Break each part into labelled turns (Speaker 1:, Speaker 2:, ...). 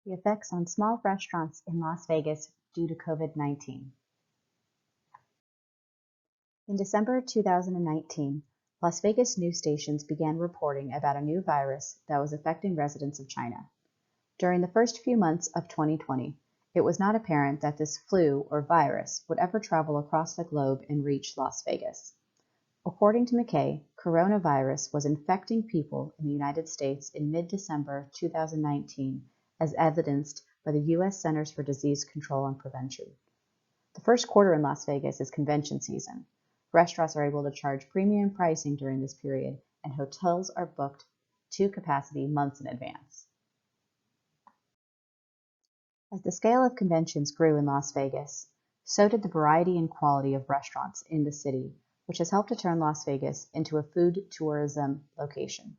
Speaker 1: The effects on small restaurants in Las Vegas due to COVID-19. In December 2019, Las Vegas news stations began reporting about a new virus that was affecting residents of China. During the first few months of 2020, it was not apparent that this flu or virus would ever travel across the globe and reach Las Vegas. According to MHA, coronavirus was infecting people in the United States in mid-December 2019, as evidenced by the U.S. Centers for Disease Control and Prevention. The first quarter in Las Vegas is convention season. Restaurants are able to charge premium pricing during this period, and hotels are booked to capacity months in advance. As the scale of conventions grew in Las Vegas, so did the variety and quality of restaurants in the city, which has helped to turn Las Vegas into a food tourism location.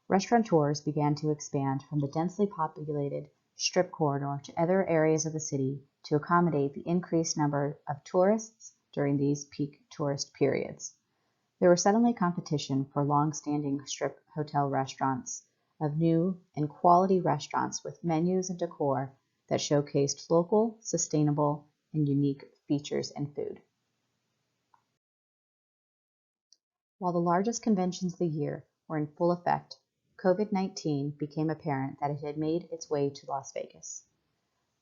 Speaker 1: Restaurateurs began to expand from the densely populated Strip corridor to other areas of the city to accommodate the increased number of tourists during these peak tourist periods. There was suddenly competition for long-standing Strip hotel restaurants of new and quality restaurants with menus and decor that showcased local, sustainable, and unique features and food. While the largest conventions of the year were in full effect, COVID-19 became apparent that it had made its way to Las Vegas.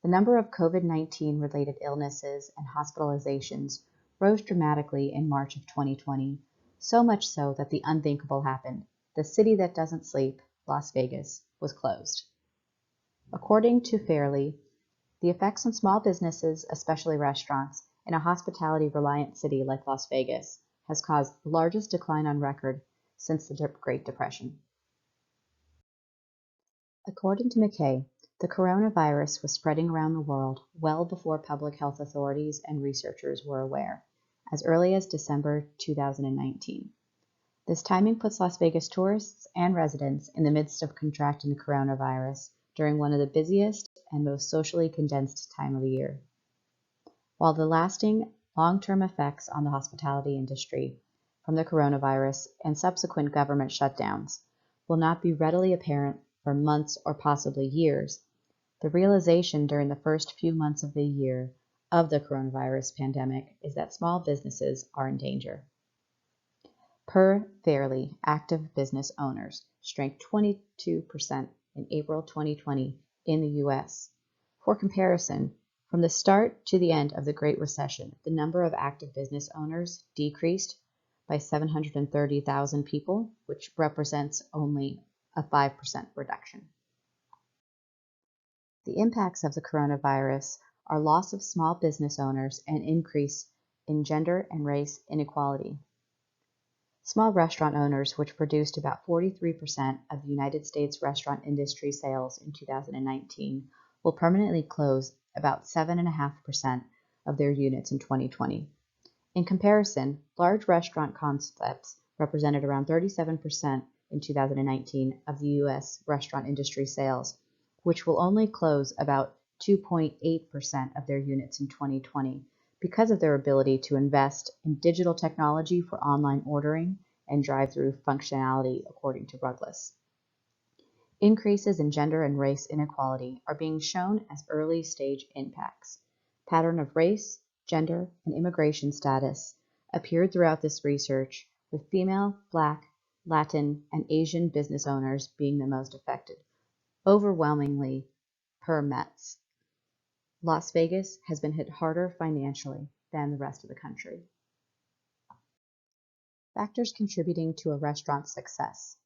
Speaker 1: The number of COVID-19 related illnesses and hospitalizations rose dramatically in March of 2020, so much so that the unthinkable happened. The city that doesn't sleep, Las Vegas, was closed. According to Fairley, the effects on small businesses, especially restaurants, in a hospitality-reliant city like Las Vegas has caused the largest decline on record since the Great Depression. According to MHA, the coronavirus was spreading around the world well before public health authorities and researchers were aware, as early as December 2019. This timing puts Las Vegas tourists and residents in the midst of contracting the coronavirus during one of the busiest and most socially condensed time of the year. While the lasting long-term effects on the hospitality industry from the coronavirus and subsequent government shutdowns will not be readily apparent for months or possibly years, the realization during the first few months of the year of the coronavirus pandemic is that small businesses are in danger. Per Fairley, active business owners shrank 22% in April 2020 in the U.S. For comparison, from the start to the end of the Great Recession, the number of active business owners decreased by 730,000 people, which represents only a 5% reduction. The impacts of the coronavirus are loss of small business owners and increase in gender and race inequality. Small restaurant owners, which produced about 43% of the United States restaurant industry sales in 2019, will permanently close about 7.5% of their units in 2020. In comparison, large restaurant concepts represented around 37% in 2019 of the U.S. restaurant industry sales, which will only close about 2.8% of their units in 2020 because of their ability to invest in digital technology for online ordering and drive-through functionality, according to Rugless. Increases in gender and race inequality are being shown as early-stage impacts. Pattern of race, gender, and immigration status appeared throughout this research, with female, Black, Latin, and Asian business owners being the most affected. Overwhelmingly, per Metz, Las Vegas has been hit harder financially than the rest of the country. Factors contributing to a restaurant's success.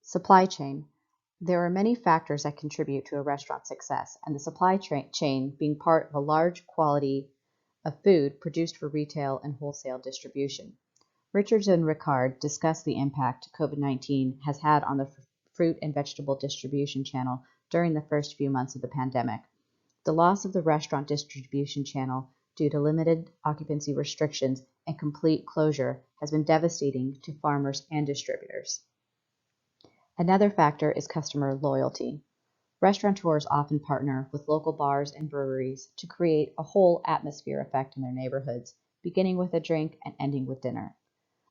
Speaker 1: Supply chain. There are many factors that contribute to a restaurant's success, and the supply chain being part of a large quality of food produced for retail and wholesale distribution. Richards and Ricard discuss the impact COVID-19 has had on the fruit and vegetable distribution channel during the first few months of the pandemic. The loss of the restaurant distribution channel due to limited occupancy restrictions and complete closure has been devastating to farmers and distributors. Another factor is customer loyalty. Restaurateurs often partner with local bars and breweries to create a whole atmosphere effect in their neighborhoods, beginning with a drink and ending with dinner.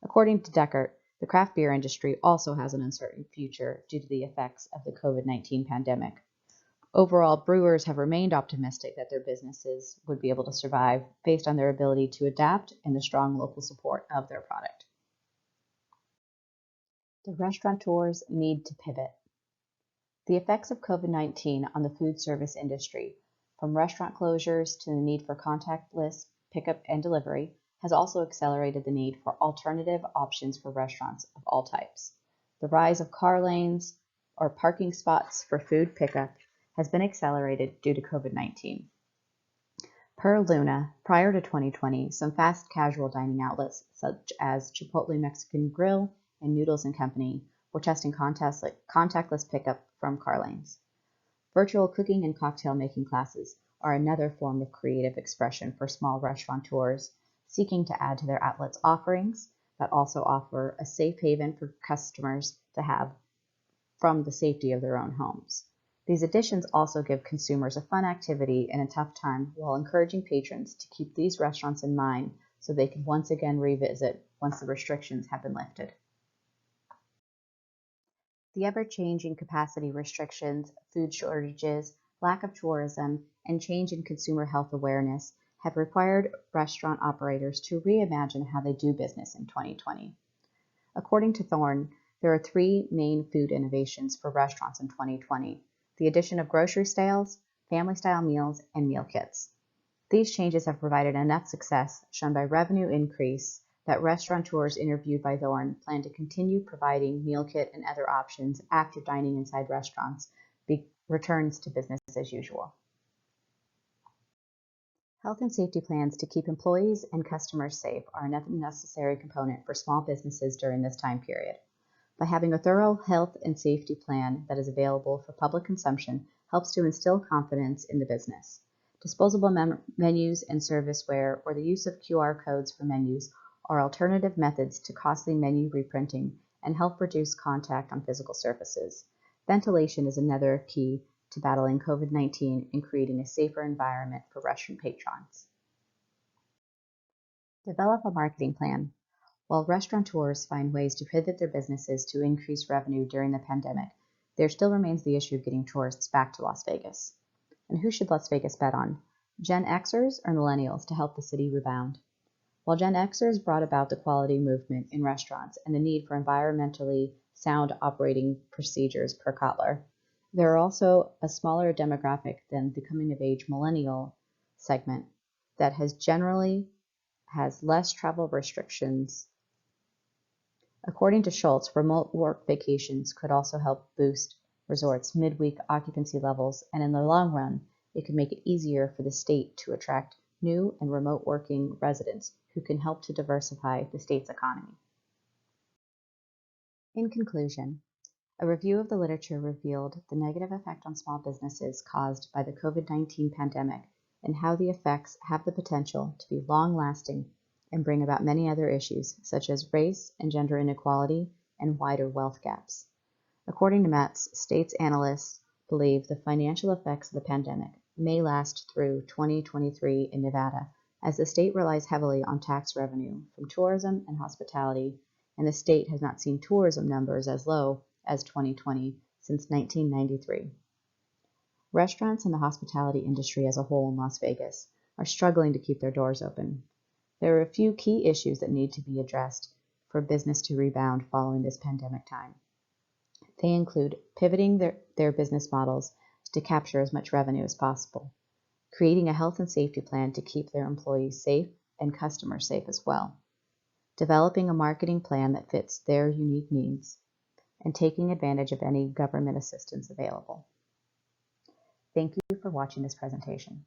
Speaker 1: According to Deckert, the craft beer industry also has an uncertain future due to the effects of the COVID-19 pandemic. Overall, brewers have remained optimistic that their businesses would be able to survive based on their ability to adapt and the strong local support of their product. The restaurateurs need to pivot. The effects of COVID-19 on the food service industry, from restaurant closures to the need for contactless pickup and delivery, has also accelerated the need for alternative options for restaurants of all types. The rise of car lanes or parking spots for food pickup has been accelerated due to COVID-19. Per Luna, prior to 2020, some fast casual dining outlets such as Chipotle Mexican Grill and Noodles & Company were testing contactless pickup from car lanes. Virtual cooking and cocktail making classes are another form of creative expression for small restaurateurs seeking to add to their outlet's offerings that also offer a safe haven for customers to have from the safety of their own homes. These additions also give consumers a fun activity in a tough time while encouraging patrons to keep these restaurants in mind so they can once again revisit once the restrictions have been lifted. The ever-changing capacity restrictions, food shortages, lack of tourism, and change in consumer health awareness have required restaurant operators to reimagine how they do business in 2020. According to Thorne, there are three main food innovations for restaurants in 2020: the addition of grocery styles, family-style meals, and meal kits. These changes have provided enough success, shown by revenue increase, that restaurateurs interviewed by Thorne plan to continue providing meal kit and other options after dining inside restaurants returns to business as usual. Health and safety plans to keep employees and customers safe are a necessary component for small businesses during this time period. By having a thorough health and safety plan that is available for public consumption helps to instill confidence in the business. Disposable menus and serviceware, or the use of QR codes for menus, are alternative methods to costly menu reprinting and help reduce contact on physical surfaces. Ventilation is another key to battling COVID-19 and creating a safer environment for restaurant patrons. Develop a marketing plan. While restaurateurs find ways to pivot their businesses to increase revenue during the pandemic, there still remains the issue of getting tourists back to Las Vegas. And who should Las Vegas bet on? Gen Xers or millennials to help the city rebound? While Gen Xers brought about the quality movement in restaurants and the need for environmentally sound operating procedures per Kotler, there are also a smaller demographic than the coming-of-age millennial segment that has less travel restrictions. According to Schultz, remote work vacations could also help boost resorts' midweek occupancy levels, and in the long run, it could make it easier for the state to attract new and remote working residents who can help to diversify the state's economy. In conclusion, a review of the literature revealed the negative effect on small businesses caused by the COVID-19 pandemic and how the effects have the potential to be long-lasting and bring about many other issues such as race and gender inequality and wider wealth gaps. According to Metz, states analysts believe the financial effects of the pandemic may last through 2023 in Nevada, as the state relies heavily on tax revenue from tourism and hospitality, and the state has not seen tourism numbers as low as 2020 since 1993. Restaurants and the hospitality industry as a whole in Las Vegas are struggling to keep their doors open. There are a few key issues that need to be addressed for business to rebound following this pandemic time. They include pivoting their business models to capture as much revenue as possible, creating a health and safety plan to keep their employees safe and customers safe as well, developing a marketing plan that fits their unique needs, and taking advantage of any government assistance available. Thank you for watching this presentation.